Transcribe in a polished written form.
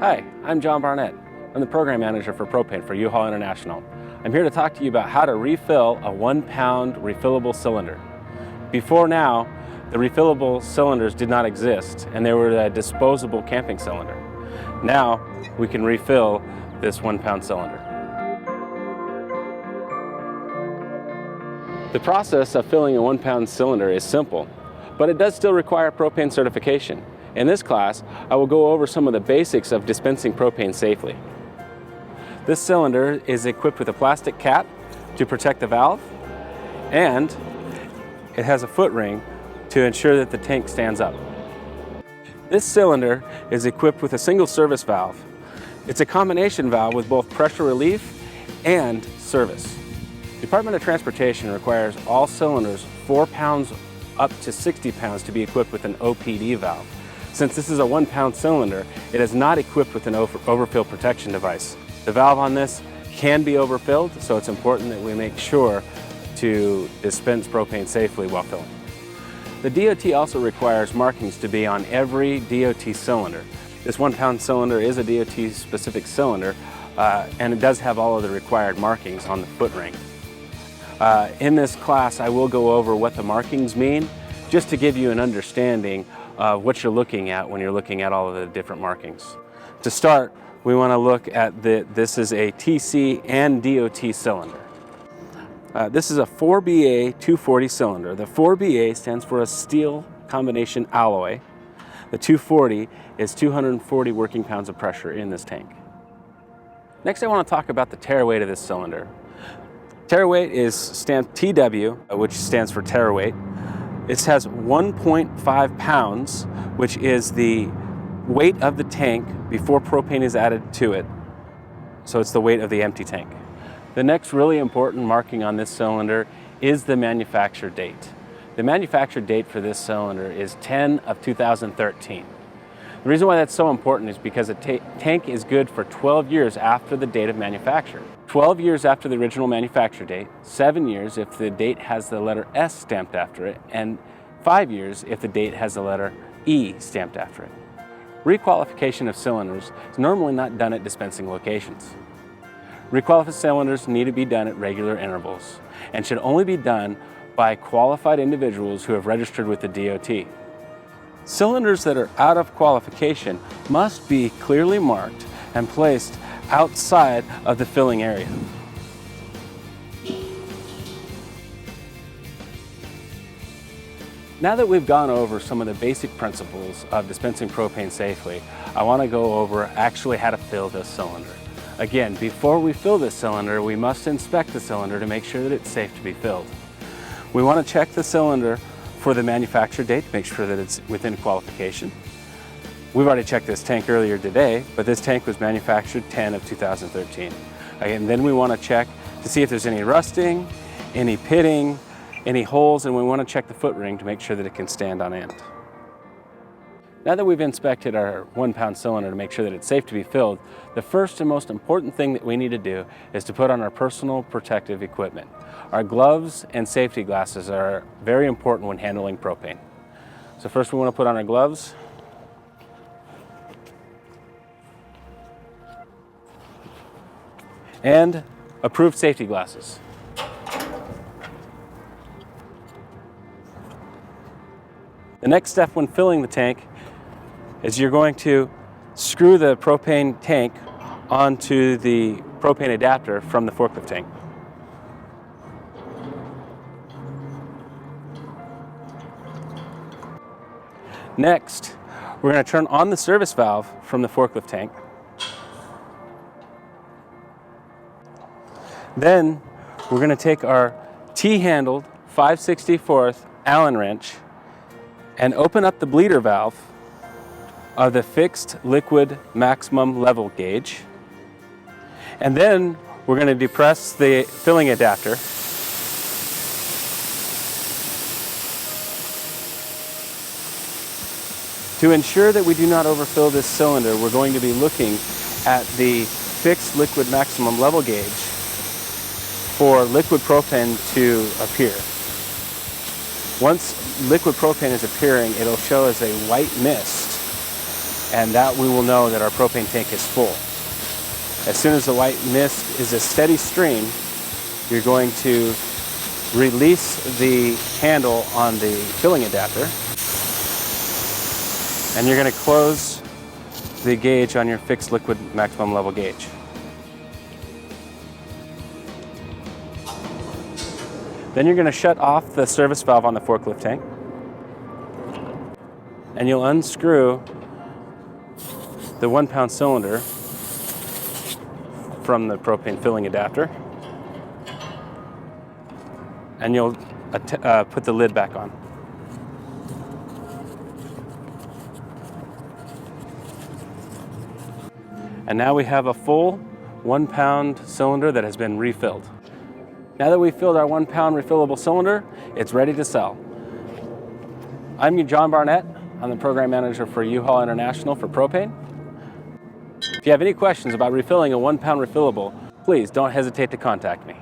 Hi, I'm John Barnett. I'm the program manager for propane for U-Haul International. I'm here to talk to you about how to refill a 1-pound refillable cylinder. Before now, the refillable cylinders did not exist, and they were a disposable camping cylinder. Now, we can refill this 1-pound cylinder. The process of filling a 1-pound cylinder is simple, but it does still require propane certification. In this class, I will go over some of the basics of dispensing propane safely. This cylinder is equipped with a plastic cap to protect the valve, and it has a foot ring to ensure that the tank stands up. This cylinder is equipped with a single service valve. It's a combination valve with both pressure relief and service. The Department of Transportation requires all cylinders 4 pounds up to 60 pounds to be equipped with an OPD valve. Since this is a 1-pound cylinder, it is not equipped with an overfill protection device. The valve on this can be overfilled, so it's important that we make sure to dispense propane safely while filling. The DOT also requires markings to be on every DOT cylinder. This 1-pound cylinder is a DOT specific cylinder, and it does have all of the required markings on the foot ring. In this class, I will go over what the markings mean, just to give you an understanding of what you're looking at when you're looking at all of the different markings. To start, we want to look at this is a TC and DOT cylinder. This is a 4BA 240 cylinder. The 4BA stands for a steel combination alloy. The 240 is 240 working pounds of pressure in this tank. Next, I want to talk about the tare weight of this cylinder. Tare weight is stamped TW, which stands for tare weight. It has 1.5 pounds, which is the weight of the tank before propane is added to it. So it's the weight of the empty tank. The next really important marking on this cylinder is the manufacture date. The manufacture date for this cylinder is 10/2013. The reason why that's so important is because a tank is good for 12 years after the date of manufacture. 12 years after the original manufacture date, 7 years if the date has the letter S stamped after it, and 5 years if the date has the letter E stamped after it. Requalification of cylinders is normally not done at dispensing locations. Requalified cylinders need to be done at regular intervals and should only be done by qualified individuals who have registered with the DOT. Cylinders that are out of qualification must be clearly marked and placed outside of the filling area. Now that we've gone over some of the basic principles of dispensing propane safely, I want to go over actually how to fill this cylinder. Again, before we fill this cylinder, we must inspect the cylinder to make sure that it's safe to be filled. We want to check the cylinder for the manufacture date to make sure that it's within qualification. We've already checked this tank earlier today, but this tank was manufactured 10/2013. Again, then we want to check to see if there's any rusting, any pitting, any holes, and we want to check the foot ring to make sure that it can stand on end. Now that we've inspected our 1-pound cylinder to make sure that it's safe to be filled, the first and most important thing that we need to do is to put on our personal protective equipment. Our gloves and safety glasses are very important when handling propane. So first we want to put on our gloves. And approved safety glasses. The next step when filling the tank is you're going to screw the propane tank onto the propane adapter from the forklift tank. Next, we're going to turn on the service valve from the forklift tank. Then we're going to take our T-handled 5/64 Allen wrench and open up the bleeder valve of the fixed liquid maximum level gauge. And then we're going to depress the filling adapter. To ensure that we do not overfill this cylinder, we're going to be looking at the fixed liquid maximum level gauge for liquid propane to appear. Once liquid propane is appearing, it'll show as a white mist. and that we will know that our propane tank is full. As soon as the white mist is a steady stream, you're going to release the handle on the filling adapter, and you're going to close the gauge on your fixed liquid maximum level gauge. Then you're going to shut off the service valve on the forklift tank, and you'll unscrew the 1 pound cylinder from the propane filling adapter, and you'll put the lid back on. And now we have a full 1 pound cylinder that has been refilled. Now that we've filled our 1 pound refillable cylinder, it's ready to sell. I'm John Barnett. I'm the program manager for U-Haul International for propane. If you have any questions about refilling a 1 pound refillable, please don't hesitate to contact me.